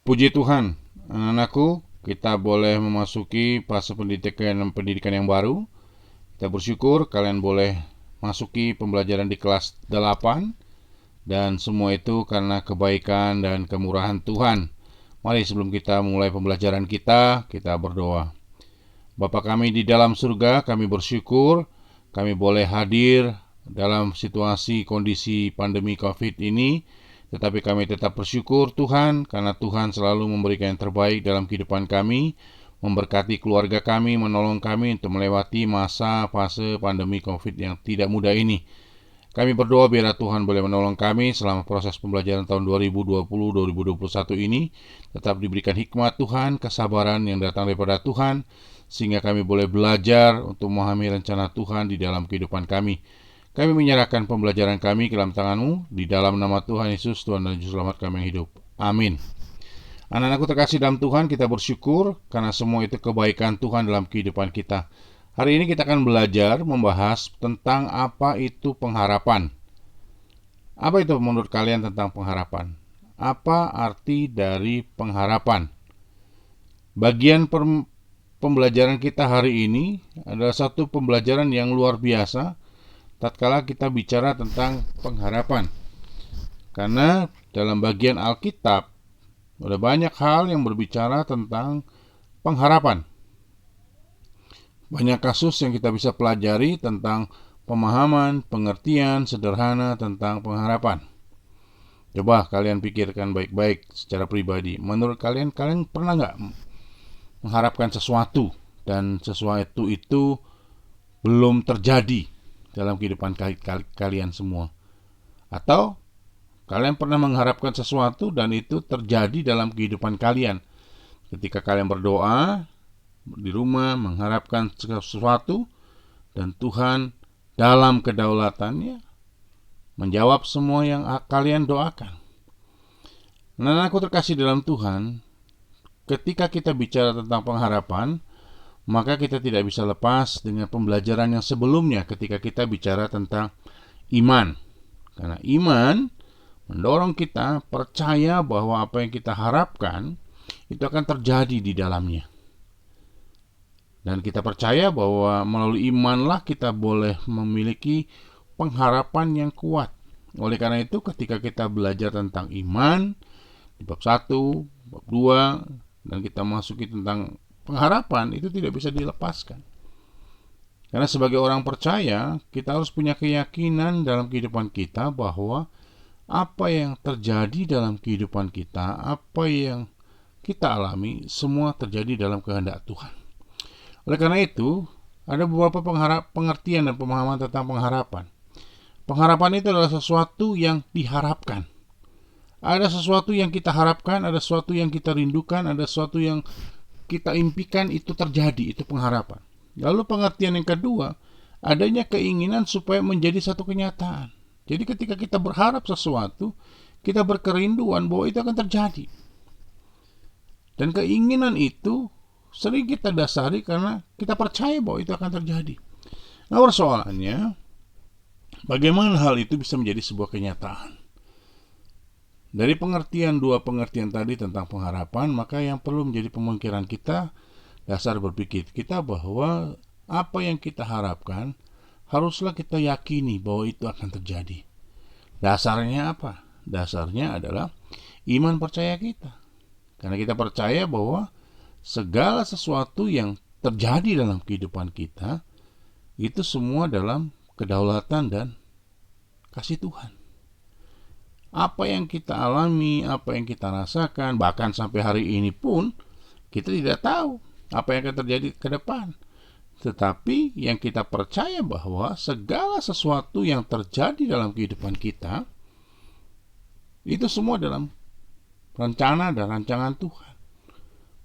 Puji Tuhan, anak-anakku, kita boleh memasuki fase pendidikan yang baru. Kita bersyukur kalian boleh masuki pembelajaran di kelas 8, dan semua itu karena kebaikan dan kemurahan Tuhan. Mari sebelum kita mulai pembelajaran kita berdoa. Bapa kami di dalam surga, kami bersyukur kami boleh hadir dalam situasi kondisi pandemi COVID ini. Tetapi kami tetap bersyukur Tuhan, karena Tuhan selalu memberikan yang terbaik dalam kehidupan kami, memberkati keluarga kami, menolong kami untuk melewati masa fase pandemi COVID yang tidak mudah ini. Kami berdoa biar Tuhan boleh menolong kami selama proses pembelajaran tahun 2020-2021 ini. Tetap diberikan hikmat Tuhan, kesabaran yang datang daripada Tuhan, sehingga kami boleh belajar untuk memahami rencana Tuhan di dalam kehidupan kami. Kami menyerahkan pembelajaran kami ke dalam tangan-Mu, di dalam nama Tuhan Yesus, Tuhan dan Juru Selamat kami yang hidup. Amin. Anak-anakku terkasih dalam Tuhan, kita bersyukur karena semua itu kebaikan Tuhan dalam kehidupan kita. Hari ini kita akan belajar membahas tentang apa itu pengharapan. Apa itu menurut kalian tentang pengharapan? Apa arti dari pengharapan? Bagian pembelajaran kita hari ini adalah satu pembelajaran yang luar biasa tatkala kita bicara tentang pengharapan. Karena dalam bagian Alkitab ada banyak hal yang berbicara tentang pengharapan. Banyak kasus yang kita bisa pelajari tentang pemahaman, pengertian sederhana tentang pengharapan. Coba kalian pikirkan baik-baik secara pribadi. Menurut kalian pernah nggak mengharapkan sesuatu dan sesuatu itu belum terjadi dalam kehidupan kalian semua? Atau kalian pernah mengharapkan sesuatu dan itu terjadi dalam kehidupan kalian? Ketika kalian berdoa di rumah mengharapkan sesuatu, dan Tuhan dalam kedaulatannya menjawab semua yang kalian doakan. Nah, aku terkasih dalam Tuhan, ketika kita bicara tentang pengharapan, maka kita tidak bisa lepas dengan pembelajaran yang sebelumnya ketika kita bicara tentang iman. Karena iman mendorong kita percaya bahwa apa yang kita harapkan itu akan terjadi di dalamnya. Dan kita percaya bahwa melalui imanlah kita boleh memiliki pengharapan yang kuat. Oleh karena itu ketika kita belajar tentang iman di bab 1, bab 2, dan kita masuki tentang pengharapan, itu tidak bisa dilepaskan. Karena sebagai orang percaya, kita harus punya keyakinan dalam kehidupan kita bahwa apa yang terjadi dalam kehidupan kita, apa yang kita alami, semua terjadi dalam kehendak Tuhan. Oleh karena itu, ada beberapa pengertian dan pemahaman tentang pengharapan. Pengharapan itu adalah sesuatu yang diharapkan. Ada sesuatu yang kita harapkan, ada sesuatu yang kita rindukan, ada sesuatu yang kita impikan itu terjadi, itu pengharapan. Lalu pengertian yang kedua, adanya keinginan supaya menjadi satu kenyataan. Jadi ketika kita berharap sesuatu, kita berkerinduan bahwa itu akan terjadi. Dan keinginan itu sering kita dasari karena kita percaya bahwa itu akan terjadi. Nah, persoalannya, bagaimana hal itu bisa menjadi sebuah kenyataan? Dari dua pengertian tadi tentang pengharapan, maka yang perlu menjadi pemikiran kita, dasar berpikir kita bahwa apa yang kita harapkan haruslah kita yakini bahwa itu akan terjadi. Dasarnya apa? Dasarnya adalah iman percaya kita. Karena kita percaya bahwa segala sesuatu yang terjadi dalam kehidupan kita itu semua dalam kedaulatan dan kasih Tuhan. Apa yang kita alami, apa yang kita rasakan, bahkan sampai hari ini pun kita tidak tahu apa yang akan terjadi ke depan. Tetapi yang kita percaya bahwa segala sesuatu yang terjadi dalam kehidupan kita itu semua dalam rencana dan rancangan Tuhan.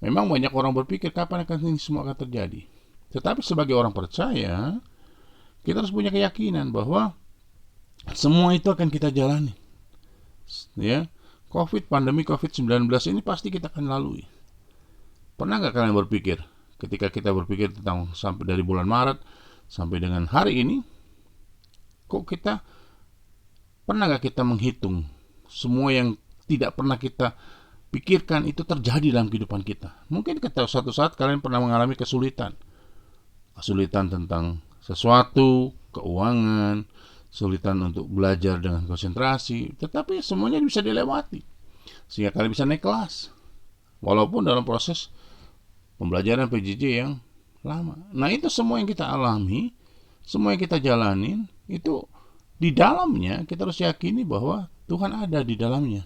Memang banyak orang berpikir kapan akan ini semua akan terjadi. Tetapi sebagai orang percaya, kita harus punya keyakinan bahwa semua itu akan kita jalani. Ya, pandemi COVID-19 ini pasti kita akan lalui. Pernah nggak kalian berpikir, ketika kita berpikir tentang sampai dari bulan Maret sampai dengan hari ini, kok pernah nggak kita menghitung semua yang tidak pernah kita pikirkan itu terjadi dalam kehidupan kita. Mungkin suatu saat kalian pernah mengalami kesulitan tentang sesuatu, keuangan, kesulitan untuk belajar dengan konsentrasi, tetapi semuanya bisa dilewati sehingga kalian bisa naik kelas, walaupun dalam proses pembelajaran PJJ yang lama. Nah, itu semua yang kita alami, semua yang kita jalanin, itu di dalamnya kita harus yakini bahwa Tuhan ada di dalamnya.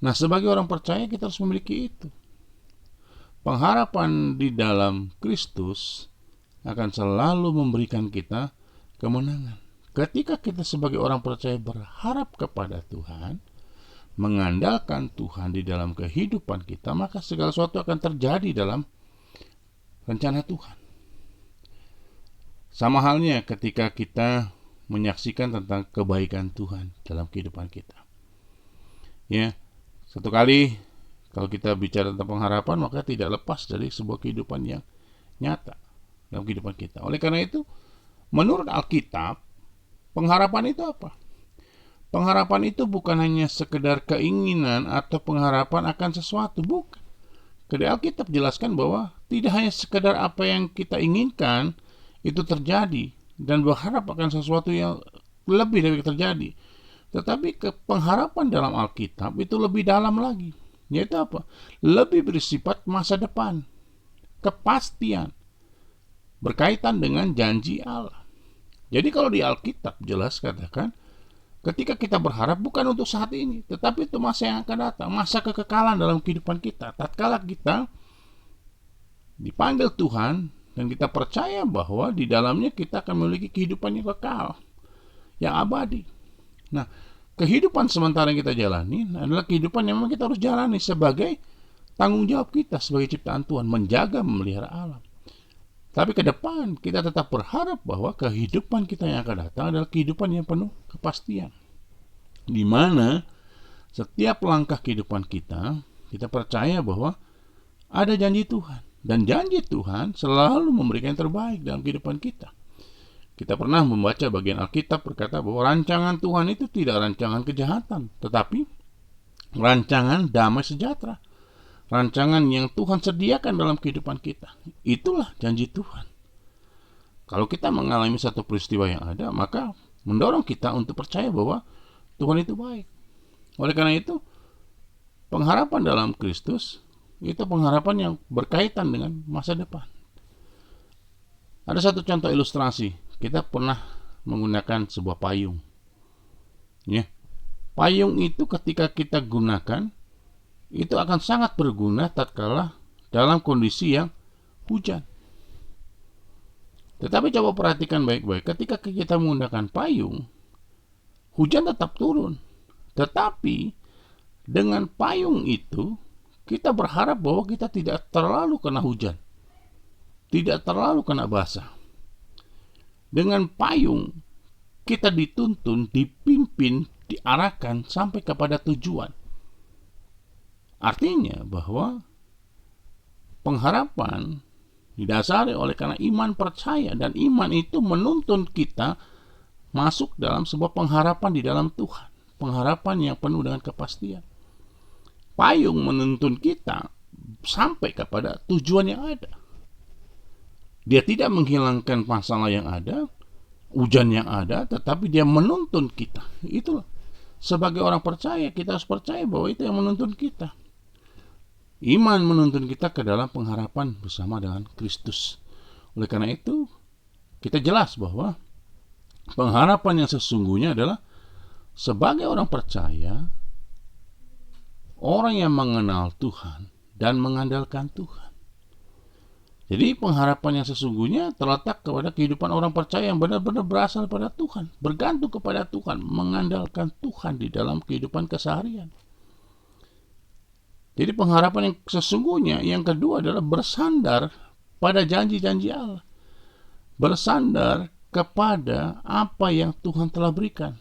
Nah, sebagai orang percaya kita harus memiliki itu. Pengharapan di dalam Kristus akan selalu memberikan kita kemenangan. Ketika kita sebagai orang percaya berharap kepada Tuhan, mengandalkan Tuhan di dalam kehidupan kita, maka segala sesuatu akan terjadi dalam rencana Tuhan. Sama halnya ketika kita menyaksikan tentang kebaikan Tuhan dalam kehidupan kita. Ya, satu kali kalau kita bicara tentang pengharapan, maka tidak lepas dari sebuah kehidupan yang nyata dalam kehidupan kita. Oleh karena itu, menurut Alkitab, pengharapan itu apa? Pengharapan itu bukan hanya sekedar keinginan atau pengharapan akan sesuatu, bukan. Di Alkitab jelaskan bahwa tidak hanya sekedar apa yang kita inginkan itu terjadi dan berharap akan sesuatu yang lebih dari terjadi. Tetapi pengharapan dalam Alkitab itu lebih dalam lagi. Yaitu apa? Lebih bersifat masa depan, kepastian, berkaitan dengan janji Allah. Jadi kalau di Alkitab jelas katakan, ketika kita berharap bukan untuk saat ini, tetapi itu masa yang akan datang, masa kekekalan dalam kehidupan kita. Tatkala kita dipanggil Tuhan dan kita percaya bahwa di dalamnya kita akan memiliki kehidupan yang kekal, yang abadi. Nah, kehidupan sementara yang kita jalani adalah kehidupan yang memang kita harus jalani sebagai tanggung jawab kita sebagai ciptaan Tuhan, menjaga, memelihara alam. Tapi ke depan kita tetap berharap bahwa kehidupan kita yang akan datang adalah kehidupan yang penuh kepastian, di mana setiap langkah kehidupan kita percaya bahwa ada janji Tuhan, dan janji Tuhan selalu memberikan yang terbaik dalam kehidupan kita. Kita pernah membaca bagian Alkitab berkata bahwa rancangan Tuhan itu tidak rancangan kejahatan, tetapi rancangan damai sejahtera. Rancangan yang Tuhan sediakan dalam kehidupan kita. Itulah janji Tuhan. Kalau kita mengalami satu peristiwa yang ada, maka mendorong kita untuk percaya bahwa Tuhan itu baik. Oleh karena itu, pengharapan dalam Kristus itu pengharapan yang berkaitan dengan masa depan. Ada satu contoh ilustrasi. Kita pernah menggunakan sebuah payung. Ya. Payung itu ketika kita gunakan, itu akan sangat berguna tatkala dalam kondisi yang hujan. Tetapi coba perhatikan baik-baik, ketika kita menggunakan payung, hujan tetap turun. Tetapi dengan payung itu, kita berharap bahwa kita tidak terlalu kena hujan, tidak terlalu kena basah. Dengan payung, kita dituntun, dipimpin, diarahkan sampai kepada tujuan. Artinya bahwa pengharapan didasari oleh karena iman percaya, dan iman itu menuntun kita masuk dalam sebuah pengharapan di dalam Tuhan, pengharapan yang penuh dengan kepastian. Payung menuntun kita sampai kepada tujuan yang ada. Dia tidak menghilangkan masalah yang ada, hujan yang ada, tetapi dia menuntun kita. Itulah, sebagai orang percaya, kita harus percaya bahwa itu yang menuntun kita. Iman menuntun kita ke dalam pengharapan bersama dengan Kristus. Oleh karena itu, kita jelas bahwa pengharapan yang sesungguhnya adalah sebagai orang percaya, orang yang mengenal Tuhan dan mengandalkan Tuhan. Jadi pengharapan yang sesungguhnya terletak kepada kehidupan orang percaya yang benar-benar berasal pada Tuhan, bergantung kepada Tuhan, mengandalkan Tuhan di dalam kehidupan keseharian. Jadi pengharapan yang sesungguhnya yang kedua adalah bersandar pada janji-janji Allah. Bersandar kepada apa yang Tuhan telah berikan.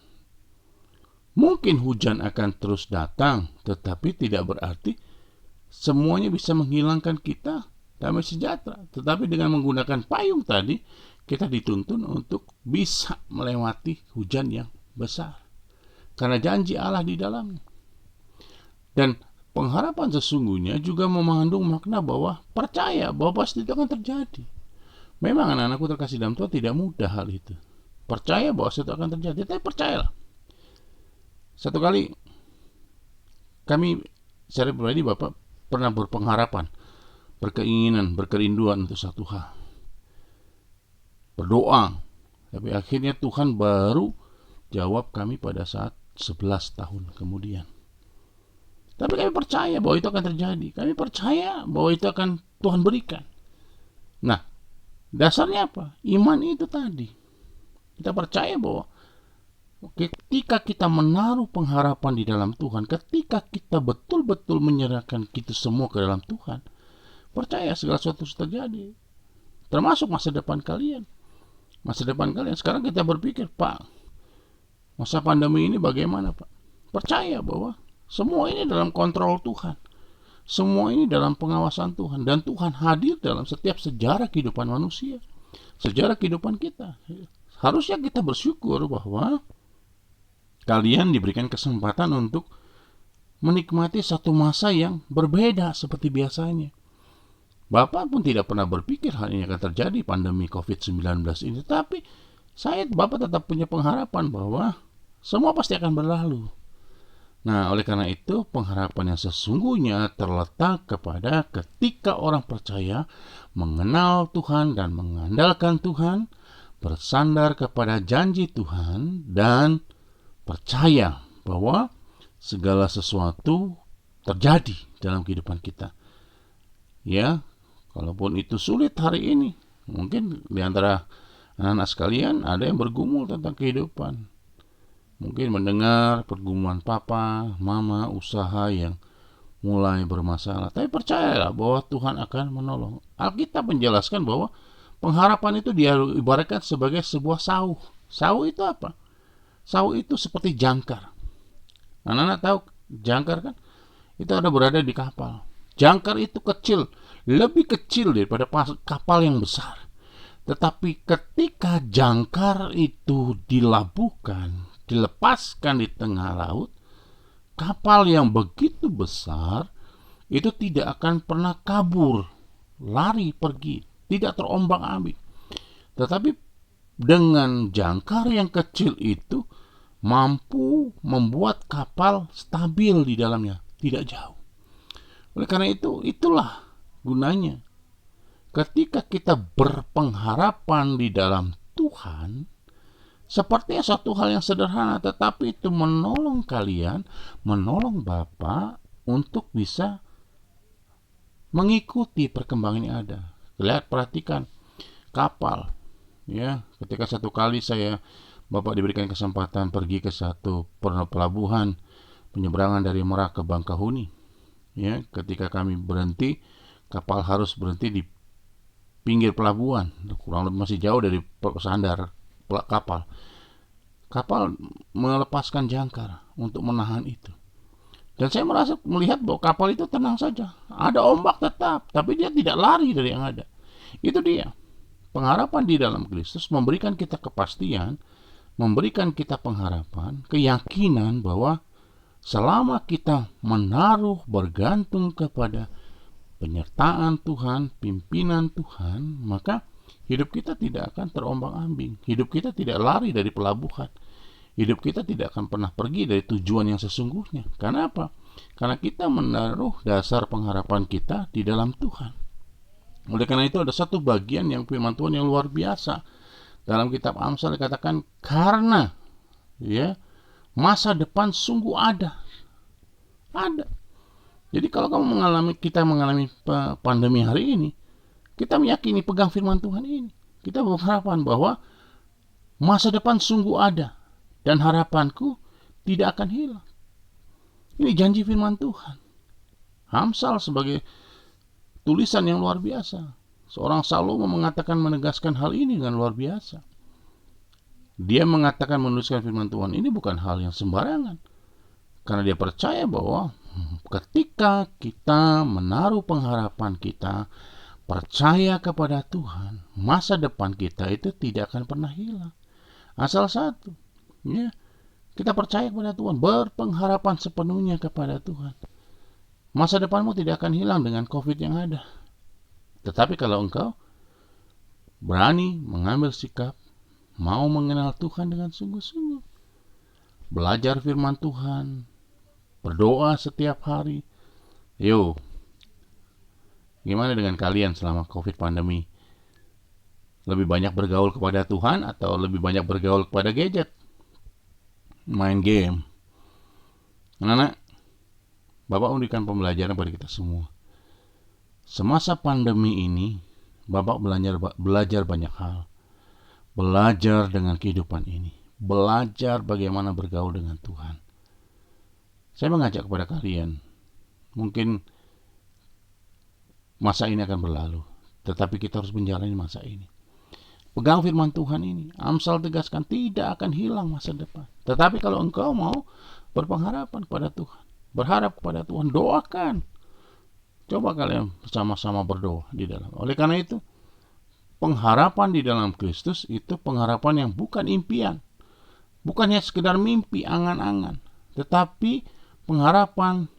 Mungkin hujan akan terus datang, tetapi tidak berarti semuanya bisa menghilangkan kita damai sejahtera. Tetapi dengan menggunakan payung tadi, kita dituntun untuk bisa melewati hujan yang besar, karena janji Allah di dalamnya. Dan pengharapan sesungguhnya juga mengandung makna bahwa percaya bahwa pasti itu akan terjadi. Memang anak-anakku terkasih dalam Tuhan, tidak mudah hal itu. Percaya bahwa itu akan terjadi, tapi percayalah. Satu kali kami secara pribadi, Bapak pernah berpengharapan, berkeinginan, berkerinduan untuk satu hal, berdoa, tapi akhirnya Tuhan baru jawab kami pada saat 11 tahun kemudian. Tapi kami percaya bahwa itu akan terjadi. Kami percaya bahwa itu akan Tuhan berikan. Nah, dasarnya apa? Iman itu tadi. Kita percaya bahwa ketika kita menaruh pengharapan di dalam Tuhan, ketika kita betul-betul menyerahkan kita semua ke dalam Tuhan, percaya segala sesuatu terjadi. Termasuk masa depan kalian. Masa depan kalian. Sekarang kita berpikir, Pak, masa pandemi ini bagaimana, Pak? Percaya bahwa semua ini dalam kontrol Tuhan. Semua ini dalam pengawasan Tuhan. Dan Tuhan hadir dalam setiap sejarah kehidupan manusia. Sejarah kehidupan kita. Harusnya kita bersyukur bahwa kalian diberikan kesempatan untuk menikmati satu masa yang berbeda seperti biasanya. Bapak pun tidak pernah berpikir hal ini akan terjadi, pandemi COVID-19 ini. Tapi Bapak tetap punya pengharapan bahwa semua pasti akan berlalu. Nah, oleh karena itu, pengharapan yang sesungguhnya terletak kepada ketika orang percaya mengenal Tuhan dan mengandalkan Tuhan, bersandar kepada janji Tuhan, dan percaya bahwa segala sesuatu terjadi dalam kehidupan kita. Ya, kalaupun itu sulit hari ini, mungkin di antara anak-anak sekalian ada yang bergumul tentang kehidupan. Mungkin mendengar pergumulan papa, mama, usaha yang mulai bermasalah. Tapi percayalah bahwa Tuhan akan menolong. Alkitab menjelaskan bahwa pengharapan itu diibaratkan sebagai sebuah sauh. Sauh itu apa? Sauh itu seperti jangkar. Anak-anak tahu jangkar kan? Itu ada berada di kapal. Jangkar itu kecil, lebih kecil daripada kapal yang besar. Tetapi ketika jangkar itu dilepaskan di tengah laut, kapal yang begitu besar itu tidak akan pernah kabur, lari pergi, tidak terombang-ambing. Tetapi dengan jangkar yang kecil itu mampu membuat kapal stabil di dalamnya, tidak jauh. Oleh karena itu, itulah gunanya. Ketika kita berpengharapan di dalam Tuhan, sepertinya satu hal yang sederhana, tetapi itu menolong kalian, menolong Bapak untuk bisa mengikuti perkembangan yang ada. Lihat, perhatikan kapal. Ya, ketika satu kali Bapak diberikan kesempatan pergi ke satu pelabuhan penyeberangan dari Merak ke Bangkahuni. Ya, ketika kami berhenti, kapal harus berhenti di pinggir pelabuhan, kurang lebih masih jauh dari sandar kapal. Kapal melepaskan jangkar untuk menahan itu. Dan saya melihat bahwa kapal itu tenang saja. Ada ombak tetap, tapi dia tidak lari dari yang ada. Itu dia. Pengharapan di dalam Kristus memberikan kita kepastian, memberikan kita pengharapan, keyakinan bahwa selama kita menaruh bergantung kepada penyertaan Tuhan, pimpinan Tuhan, maka hidup kita tidak akan terombang-ambing. Hidup kita tidak lari dari pelabuhan. Hidup kita tidak akan pernah pergi dari tujuan yang sesungguhnya. Karena apa? Karena kita menaruh dasar pengharapan kita di dalam Tuhan. Oleh karena itu ada satu bagian yang firman Tuhan yang luar biasa. Dalam kitab Amsal dikatakan, karena masa depan sungguh ada. Ada. Jadi kalau kita mengalami pandemi hari ini, kita meyakini pegang firman Tuhan ini. Kita berharapan bahwa masa depan sungguh ada dan harapanku tidak akan hilang. Ini janji firman Tuhan. Amsal sebagai tulisan yang luar biasa. Seorang Salomo menegaskan hal ini dengan luar biasa. Dia menuliskan firman Tuhan ini bukan hal yang sembarangan. Karena dia percaya bahwa ketika kita menaruh pengharapan kita, percaya kepada Tuhan, masa depan kita itu tidak akan pernah hilang. Asal satu, kita percaya kepada Tuhan, berpengharapan sepenuhnya kepada Tuhan. Masa depanmu tidak akan hilang dengan COVID yang ada. Tetapi kalau engkau berani mengambil sikap, mau mengenal Tuhan dengan sungguh-sungguh, belajar firman Tuhan, berdoa setiap hari. Yo, gimana dengan kalian selama COVID pandemi? Lebih banyak bergaul kepada Tuhan atau lebih banyak bergaul kepada gadget? Main game. Anak-anak, Bapak memberikan pembelajaran pada kita semua. Semasa pandemi ini, Bapak belajar banyak hal. Belajar dengan kehidupan ini. Belajar bagaimana bergaul dengan Tuhan. Saya mengajak kepada kalian, mungkin masa ini akan berlalu, tetapi kita harus menjalani masa ini. Pegang firman Tuhan ini. Amsal tegaskan tidak akan hilang masa depan. Tetapi kalau engkau mau berpengharapan kepada Tuhan, berharap kepada Tuhan, doakan. Coba kalian bersama-sama berdoa di dalam. Oleh karena itu, pengharapan di dalam Kristus itu pengharapan yang bukan impian. Bukannya sekedar mimpi, angan-angan. Tetapi pengharapan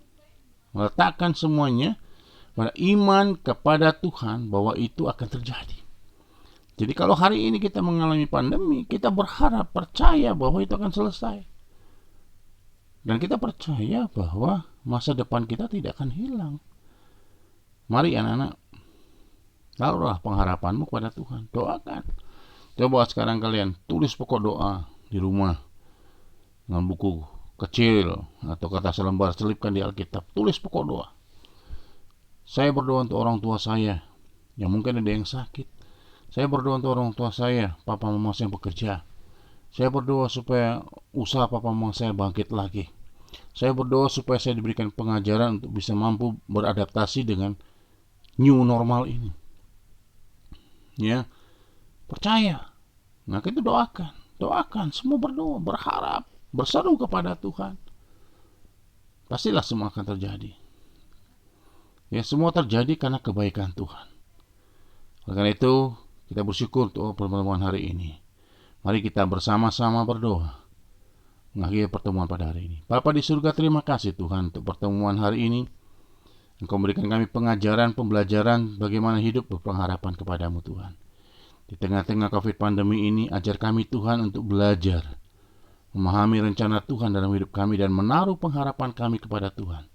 meletakkan semuanya pada iman kepada Tuhan bahwa itu akan terjadi. Jadi kalau hari ini kita mengalami pandemi, kita berharap, percaya bahwa itu akan selesai. Dan kita percaya bahwa masa depan kita tidak akan hilang. Mari anak-anak, taruhlah pengharapanmu kepada Tuhan. Doakan. Coba sekarang kalian tulis pokok doa di rumah dengan buku kecil atau kata selembar, selipkan di Alkitab. Tulis pokok doa. Saya berdoa untuk orang tua saya yang mungkin ada yang sakit. Saya berdoa untuk orang tua saya, papa mama saya yang bekerja. Saya berdoa supaya usaha papa mama saya bangkit lagi. Saya berdoa supaya saya diberikan pengajaran untuk bisa mampu beradaptasi dengan new normal ini. Ya, percaya. Nah, kita doakan, semua berdoa, berharap, berseru kepada Tuhan. Pastilah semua akan terjadi. Ya, semua terjadi karena kebaikan Tuhan. Oleh karena itu, kita bersyukur untuk pertemuan hari ini. Mari kita bersama-sama berdoa mengakhiri pertemuan pada hari ini. Bapa di surga, terima kasih Tuhan untuk pertemuan hari ini. Engkau memberikan kami pengajaran, pembelajaran bagaimana hidup berpengharapan kepadamu Tuhan. Di tengah-tengah COVID pandemi ini, ajar kami Tuhan untuk belajar memahami rencana Tuhan dalam hidup kami dan menaruh pengharapan kami kepada Tuhan.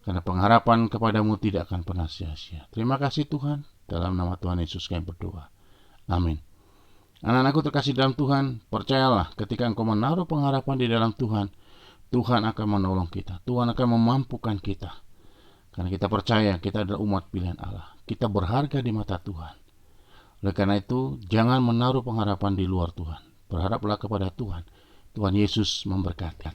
Karena pengharapan kepadamu tidak akan pernah sia-sia. Terima kasih Tuhan. Dalam nama Tuhan Yesus kami berdoa. Amin. Anak-anakku terkasih dalam Tuhan, percayalah ketika engkau menaruh pengharapan di dalam Tuhan, Tuhan akan menolong kita. Tuhan akan memampukan kita. Karena kita percaya kita adalah umat pilihan Allah. Kita berharga di mata Tuhan. Oleh karena itu, jangan menaruh pengharapan di luar Tuhan. Berharaplah kepada Tuhan. Tuhan Yesus memberkati.